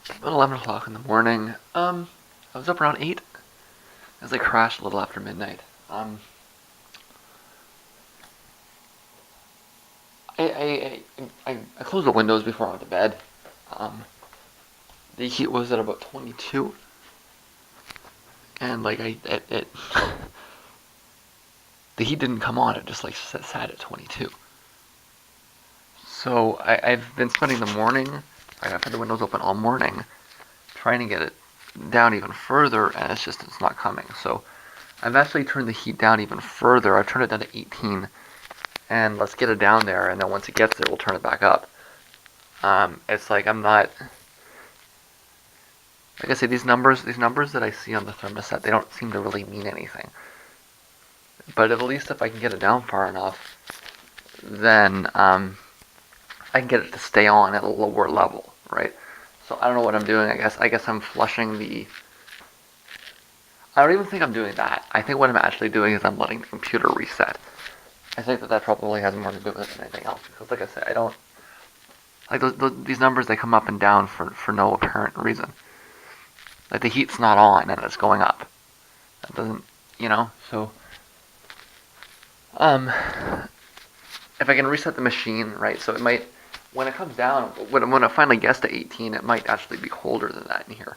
About 11 o'clock in the morning. I was up around 8 as I crashed a little after midnight. I closed the windows before I went to bed. Um, the heat was at about 22, and like the heat didn't come on. It just like sat at 22. So I've been spending the morning. I've had the windows open all morning, trying to get it down even further, and it's not coming. So I've actually turned the heat down even further. I've turned it down to 18, and let's get it down there, and then once it gets there, we'll turn it back up. It's like I'm not. Like I say, these numbers that I see on the thermostat, they don't seem to really mean anything. But at least if I can get it down far enough, then I can get it to stay on at a lower level, right? So I don't know what I'm doing. I guess I'm flushing the. I don't even think I'm doing that. I think what I'm actually doing is I'm letting the computer reset. I think that probably has more to do with it than anything else. Because, like I said, I don't like these numbers. They come up and down for no apparent reason. Like the heat's not on and it's going up. That doesn't, So, um, if I can reset the machine, right? So it might, when it comes down, when it finally gets to 18, it might actually be colder than that in here.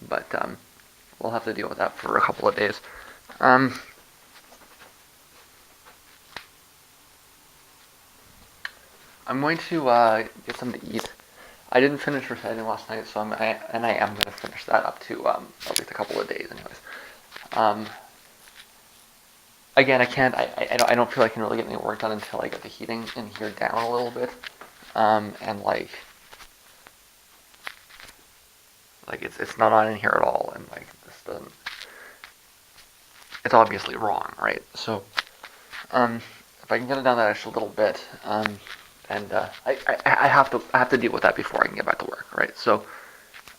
But we'll have to deal with that for a couple of days. I'm going to get something to eat. I didn't finish reciting last night, so I am going to finish that up to at least a couple of days, anyways. Again, I can't. I don't feel I can really get any work done until I get the heating in here down a little bit, and it's not on in here at all, and like this doesn't. It's obviously wrong, right? So, if I can get it down that extra little bit, and I have to deal with that before I can get back to work, right? So,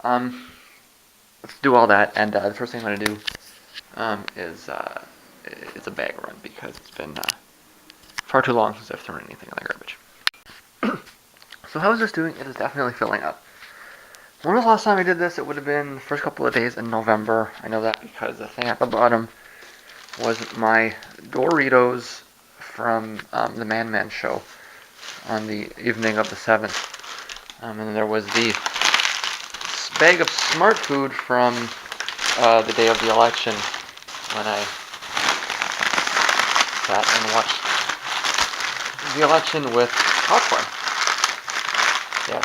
let's do all that, and the first thing I'm gonna do is it's a bag run because it's been far too long since I've thrown anything in the garbage. So how is this doing? It is definitely filling up. When was the last time I did this? It would have been the first couple of days in November. I know that because the thing at the bottom was my Doritos from the Man Man show on the evening of the 7th. And then there was the bag of Smart Food from the day of the election when I sat and watched the election with popcorn. Yes,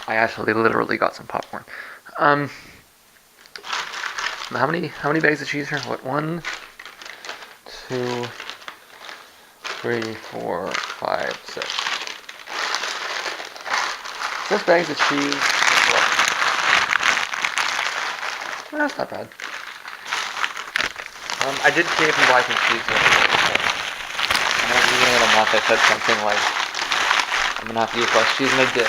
I actually literally got some popcorn. How many bags of cheese here? What, 1, 2, 3, 4, 5, 6. 6 bags of cheese. Well, that's not bad. I did cave and buy some cheese the other day. So at the beginning of the month, I said something like, I'm gonna have to use less cheese, and I did.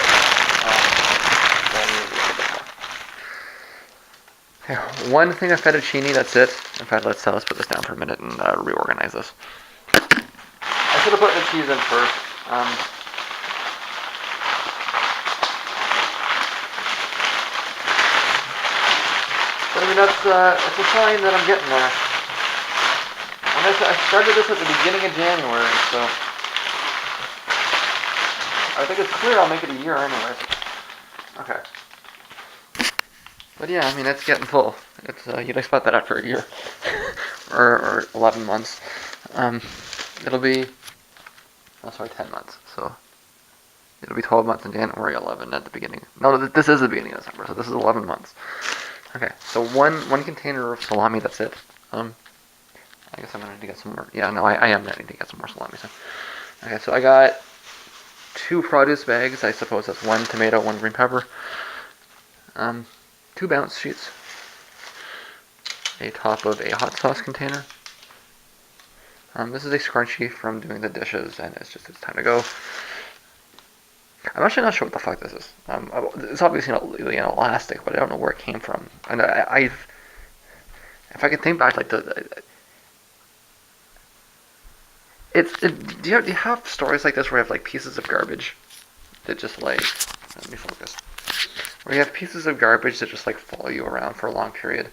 Okay, one thing of fettuccine, that's it. In fact, let's put this down for a minute and reorganize this. I should have put the cheese in first. But I mean, that's a sign that I'm getting there. I started this at the beginning of January, so I think it's clear I'll make it a year anyways. Okay. But yeah, I mean, it's getting full. It's you'd expect that after a year or 11 months. It'll be 10 months. So it'll be 12 months in January, 11 at the beginning. No, this is the beginning of December, so this is 11 months. Okay, so one container of salami. That's it. I guess I'm gonna need to get some more. Yeah, no, I am gonna need to get some more salami. So. Okay, so I got 2 produce bags. I suppose that's 1 tomato, 1 green pepper. 2 bounce sheets. A top of a hot sauce container. This is a scrunchie from doing the dishes, and it's time to go. I'm actually not sure what the fuck this is. It's obviously not really an elastic, but I don't know where it came from. And if I could think back, like do you have stories like this where you have like pieces of garbage that just like, let me focus. where you have pieces of garbage that just like follow you around for a long period.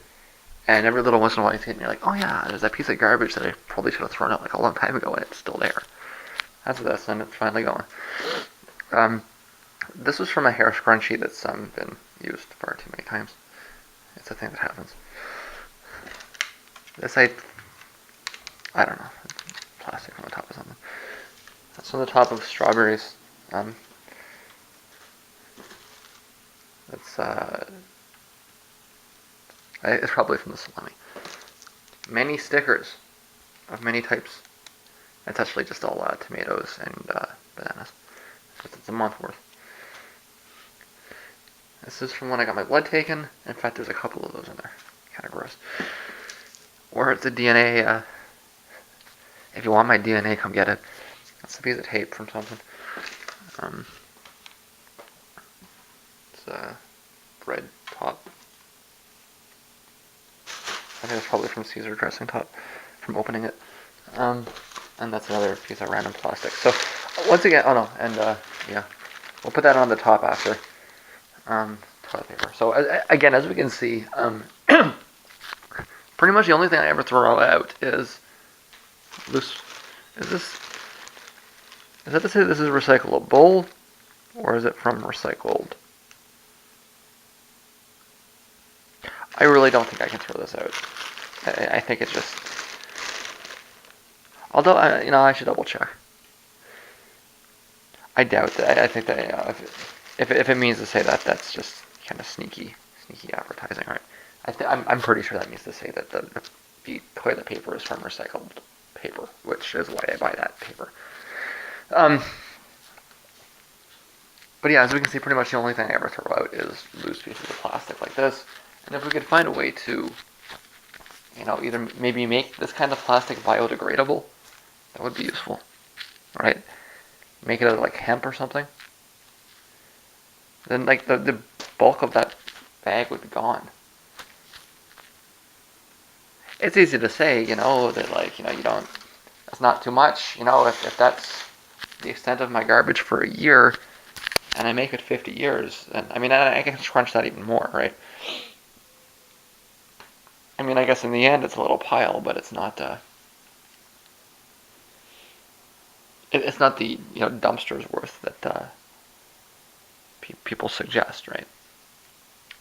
And every little once in a while you see it and you're like, oh yeah, there's that piece of garbage that I probably should have thrown out like a long time ago and it's still there. That's this, and it's finally going. This was from a hair scrunchie that's been used far too many times. It's a thing that happens. This I don't know, plastic on the top of something. That's on the top of strawberries. It's probably from the salami. Many stickers of many types. It's actually just all tomatoes and bananas. It's a month worth. This is from when I got my blood taken. In fact, there's a couple of those in there. Kind of gross. Or it's a DNA. If you want my DNA, come get it. That's a piece of tape from something. It's a bread top. I think it's probably from Caesar dressing top, from opening it. And that's another piece of random plastic. So, once again, oh no, and yeah, we'll put that on the top after. Toilet paper. So, again, as we can see, pretty much the only thing I ever throw out is loose. Is that to say this is recyclable, or is it from recycled? I really don't think I can throw this out. I think it's just. Although, I should double check. I doubt that. I think that if it means to say that, that's just kind of sneaky advertising, right? I'm pretty sure that means to say that the toilet paper is from recycled paper, which is why I buy that paper. But yeah, as we can see, pretty much the only thing I ever throw out is loose pieces of plastic like this. And if we could find a way to, either maybe make this kind of plastic biodegradable, that would be useful, right? Make it out of like hemp or something. Then like the bulk of that bag would be gone. It's easy to say, that like, you don't, that's not too much, if that's the extent of my garbage for a year, and I make it 50 years, then, I can crunch that even more, right? I guess in the end it's a little pile, but it's not, it's not the, dumpster's worth that people suggest, right?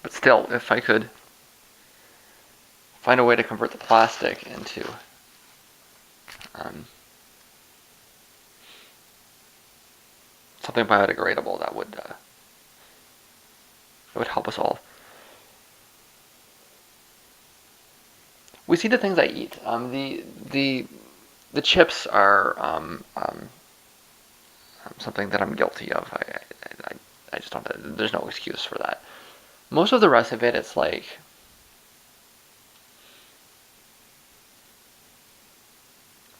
But still, if I could find a way to convert the plastic into something biodegradable, that would help us all. We see the things I eat. The chips are something that I'm guilty of. I just don't. There's no excuse for that. Most of the rest of it, it's like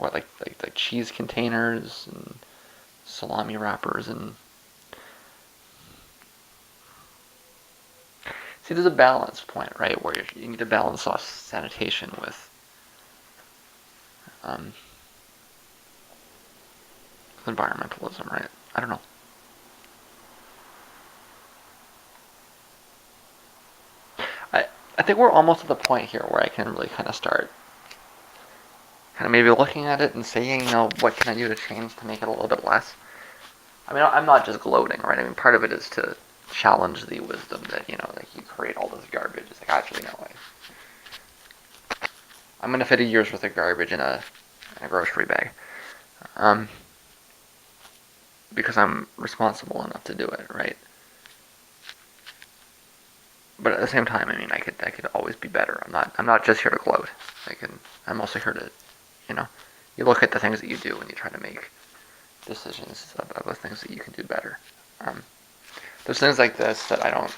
like cheese containers and salami wrappers and. See, there's a balance point, right, where you need to balance off sanitation with environmentalism, right? I don't know. I think we're almost at the point here where I can really kind of start kind of maybe looking at it and saying, what can I do to change to make it a little bit less? I'm not just gloating, right? Part of it is to challenge the wisdom that, like you create all this garbage. It's like, actually, no, I'm going to fit a year's worth of garbage in a grocery bag. Because I'm responsible enough to do it, right? But at the same time, I could always be better. I'm not just here to gloat. I'm also here to, you look at the things that you do and you try to make decisions about the things that you can do better. There's things like this that I don't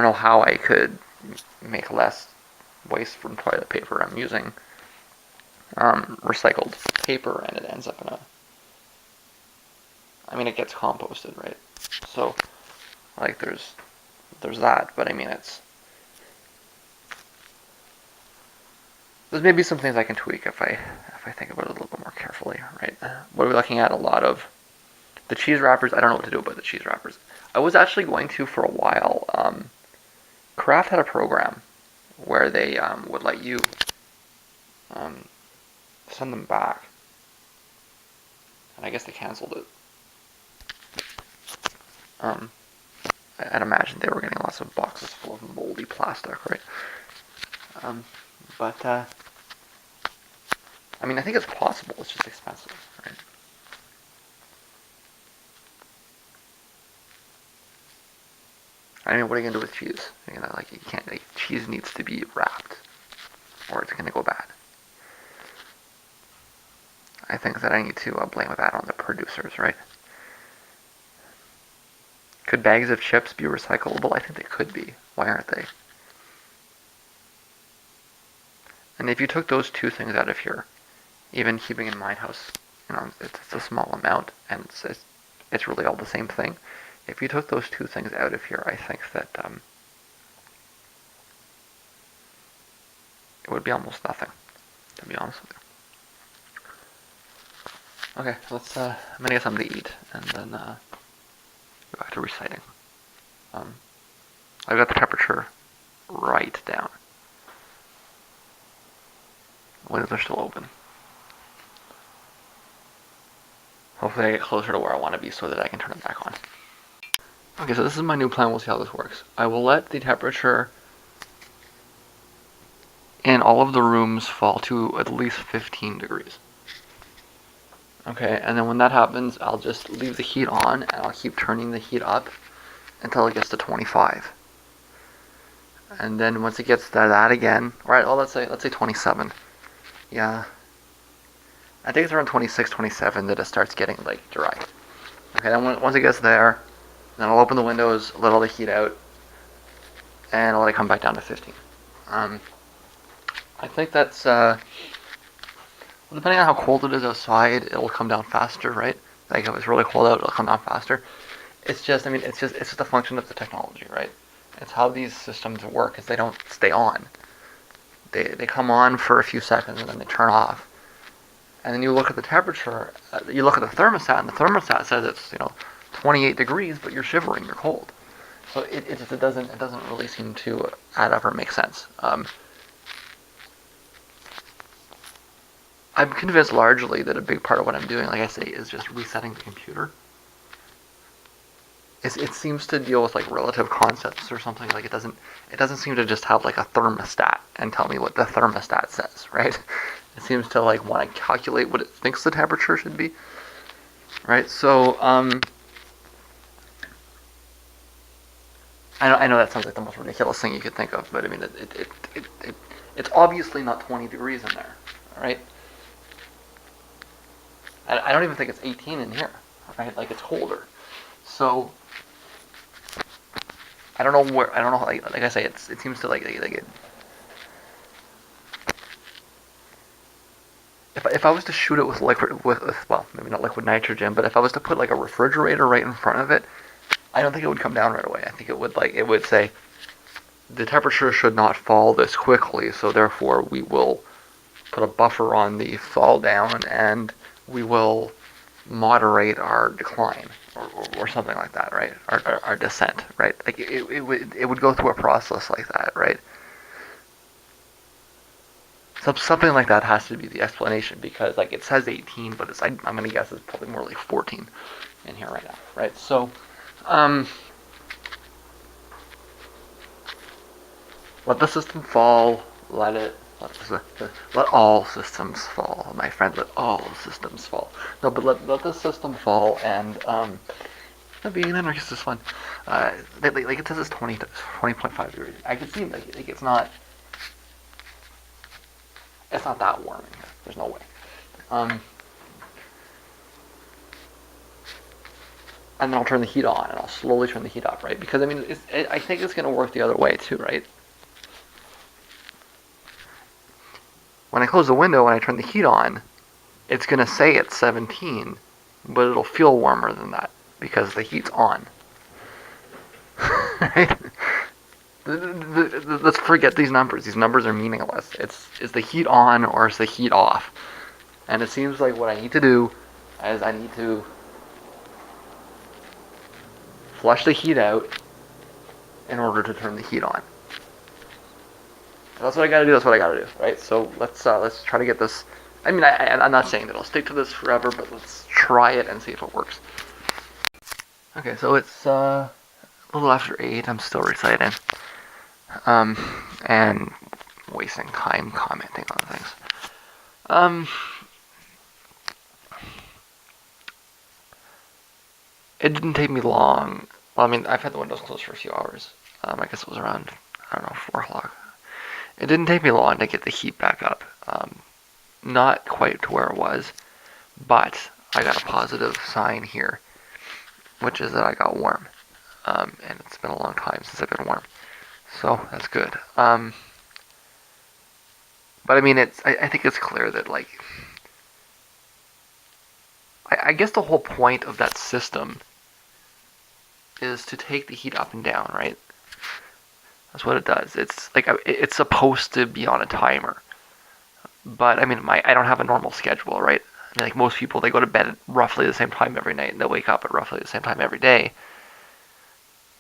know how I could make less waste from toilet paper. I'm using recycled paper and it ends up in it gets composted, right? So, like, there's that, but there's maybe some things I can tweak if I think about it a little bit more carefully, right? What are we looking at? A lot of The cheese wrappers, I don't know what to do about the cheese wrappers. I was actually going to for a while. Kraft had a program where they would let you um, send them back, and I guess they canceled it. I'd imagine they were getting lots of boxes full of moldy plastic, right? But I mean, I think it's possible. It's just expensive, right? I mean, what are you gonna do with cheese? You know, like you can't. Like, cheese needs to be wrapped, or it's gonna go bad. I think that I need to blame that on the producers, right? Could bags of chips be recyclable? I think they could be. Why aren't they? And if you took those two things out of here, even keeping in mind how, it's a small amount, and it's really all the same thing. If you took those two things out of here, I think that it would be almost nothing, to be honest with you. Okay, I'm gonna get something to eat, and then go back to reciting. I've got the temperature right down. Windows are still open. Hopefully I get closer to where I want to be so that I can turn it back on. Okay, so this is my new plan. We'll see how this works. I will let the temperature in all of the rooms fall to at least 15 degrees. Okay, and then when that happens, I'll just leave the heat on, and I'll keep turning the heat up until it gets to 25. And then once it gets to that again, right? Well, let's say 27. Yeah, I think it's around 26, 27 that it starts getting like dry. Okay, then once it gets there, then I'll open the windows, let all the heat out, and I'll let it come back down to 15. I think that's well, depending on how cold it is outside, it'll come down faster, right? Like if it's really cold out, it'll come down faster. It's just a function of the technology, right? It's how these systems work. Is they don't stay on. They come on for a few seconds and then they turn off. And then you look at the temperature. You look at the thermostat, and the thermostat says it's 28 degrees, but you're shivering, you're cold. So it doesn't really seem to add up or make sense. I'm convinced largely that a big part of what I'm doing, like I say, is just resetting the computer. It seems to deal with like relative concepts or something. Like it doesn't seem to just have like a thermostat and tell me what the thermostat says, right? It seems to like want to calculate what it thinks the temperature should be, right? So I know that sounds like the most ridiculous thing you could think of, but I mean it's obviously not 20 degrees in there, right? I don't even think it's 18 in here, right? Like it's colder. So I don't know where. I don't know. Like I say, it seems to like it. If I was to shoot it with well, maybe not liquid nitrogen, but if I was to put like a refrigerator right in front of it, I don't think it would come down right away. I think it would say the temperature should not fall this quickly, so therefore we will put a buffer on the fall down and we will moderate our decline or something like that, right? Our descent, right? Like it would go through a process like that, right? Something like that has to be the explanation, because like it says 18, but I'm gonna guess it's probably more like 14 in here right now, right? So let the system fall. Let all systems fall, my friend. Let all systems fall. No, but let the system fall, and being an anarchist is fun. Like it says it's 20.5 degrees. I can see like it's not that warm in here. There's no way. And then I'll turn the heat on, and I'll slowly turn the heat up, right? Because I mean, I think it's going to work the other way too, right? When I close the window and I turn the heat on, it's going to say it's 17, but it'll feel warmer than that because the heat's on. Right? Let's forget these numbers. These numbers are meaningless. Is the heat on or is the heat off? And it seems like what I need to do is I need to flush the heat out in order to turn the heat on. And that's what I gotta do. That's what I gotta do, right? So let's try to get this. I mean, I'm not saying that I'll stick to this forever, but let's try it and see if it works. Okay, so it's a little after 8. I'm still reciting, and wasting time commenting on things. It didn't take me long. Well, I mean, I've had the windows closed for a few hours. I guess it was around, I don't know, 4 o'clock. It didn't take me long to get the heat back up. Not quite to where it was, but I got a positive sign here, which is that I got warm. And it's been a long time since I've been warm. So that's good. But I mean, I think it's clear that, like, I guess the whole point of that system is to take the heat up and down, right? That's what it does. It's like it's supposed to be on a timer, but I mean, I don't have a normal schedule, right? I mean, like most people, they go to bed at roughly the same time every night, and they wake up at roughly the same time every day.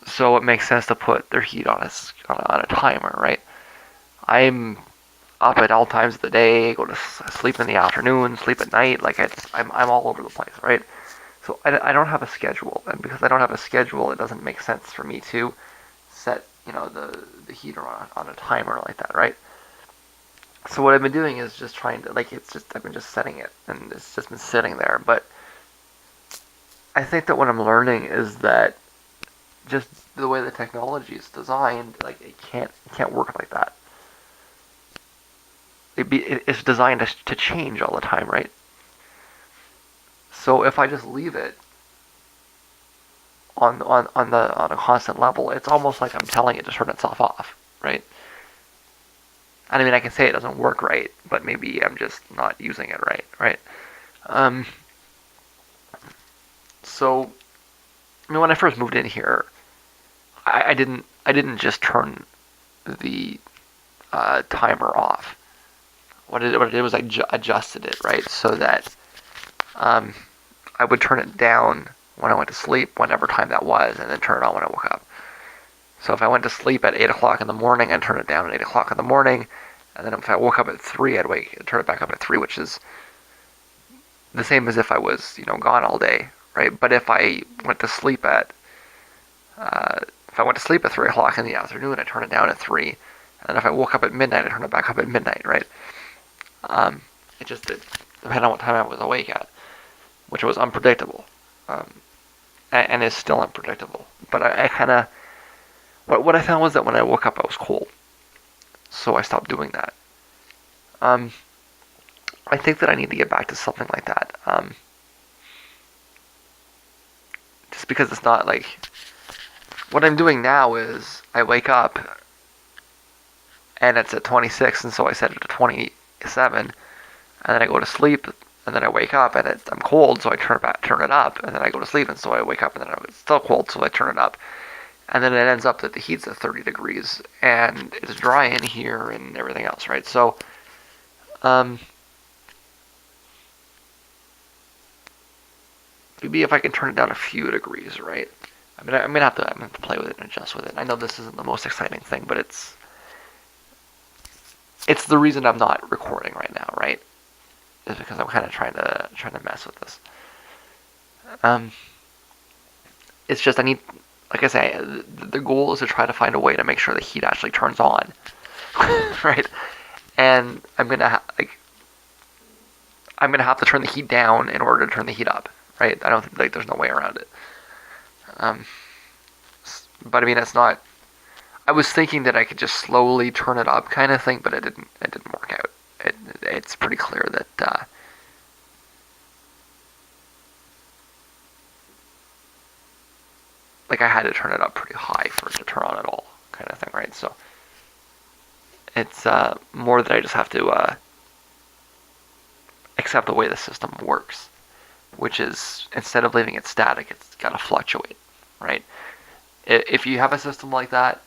So it makes sense to put their heat on a timer, right? I'm up at all times of the day, go to sleep in the afternoon, sleep at night. Like I'm all over the place, right? So I don't have a schedule, and because I don't have a schedule, it doesn't make sense for me to set, the heater on a timer like that, right? So what I've been doing is just trying to, like, I've been just setting it, and it's just been sitting there. But I think that what I'm learning is that just the way the technology is designed, like, it can't work like that. It's designed to change all the time, right? So if I just leave it on a constant level, it's almost like I'm telling it to turn itself off, right? And I mean, I can say it doesn't work right, but maybe I'm just not using it right? So, I mean, when I first moved in here, I didn't just turn the timer off. What I did was I adjusted it, right, so that I would turn it down when I went to sleep, whenever time that was, and then turn it on when I woke up. So if I went to sleep at 8 o'clock in the morning, I'd turn it down at 8 o'clock in the morning, and then if I woke up at 3, I'd turn it back up at 3, which is the same as if I was, gone all day, right? But if I went to sleep at 3 o'clock in the afternoon, I'd turn it down at 3, and then if I woke up at midnight, I'd turn it back up at midnight, right? It depended on what time I was awake at, which was unpredictable, and is still unpredictable. But I kind of, what I found was that when I woke up, I was cold, so I stopped doing that. I think that I need to get back to something like that, just because it's not like, what I'm doing now is I wake up and it's at 26, and so I set it to 27, and then I go to sleep, and then I wake up and I'm cold, so I turn it up, and then I go to sleep, and so I wake up and then it's still cold, so I turn it up, and then it ends up that the heat's at 30 degrees and it's dry in here and everything else, right? So, maybe if I can turn it down a few degrees, right? I mean, I'm gonna have to play with it and adjust with it. I know this isn't the most exciting thing, but it's the reason I'm not recording right now, right? Is because I'm kind of trying to mess with this. It's just I need, like I say, the goal is to try to find a way to make sure the heat actually turns on, right? And I'm gonna have to turn the heat down in order to turn the heat up, right? I don't think, like, there's no way around it. But I mean, it's not. I was thinking that I could just slowly turn it up, kind of thing, but it didn't work out. It's pretty clear that like I had to turn it up pretty high for it to turn on at all, kind of thing, right? So it's more that I just have to accept the way the system works, which is, instead of leaving it static, it's got to fluctuate, right? If you have a system like that,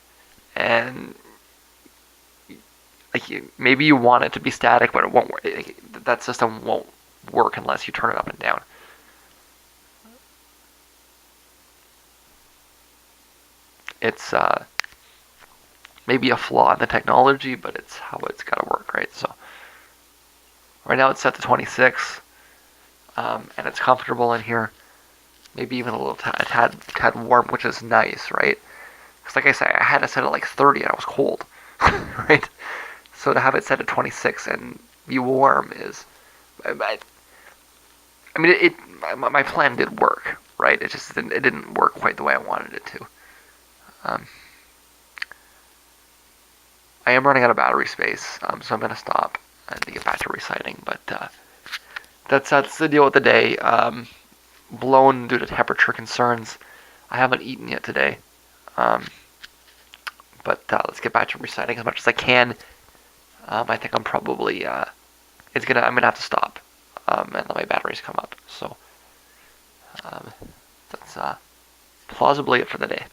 and like maybe you want it to be static, but it won't work. That system won't work unless you turn it up and down. it's maybe a flaw in the technology, but it's how it's got to work, right? So right now it's set to 26, and it's comfortable in here. Maybe even a little tad warm, which is nice, right? Because like I said, I had it set at like 30 and I was cold, right? So to have it set at 26 and be warm is, I mean, my plan did work, right? It didn't work quite the way I wanted it to. I am running out of battery space, so I'm gonna stop and to get back to reciting. But that's the deal with the day. Blown due to temperature concerns. I haven't eaten yet today. But let's get back to reciting as much as I can. I think I'm probably I'm gonna have to stop and let my batteries come up. So that's plausibly it for the day.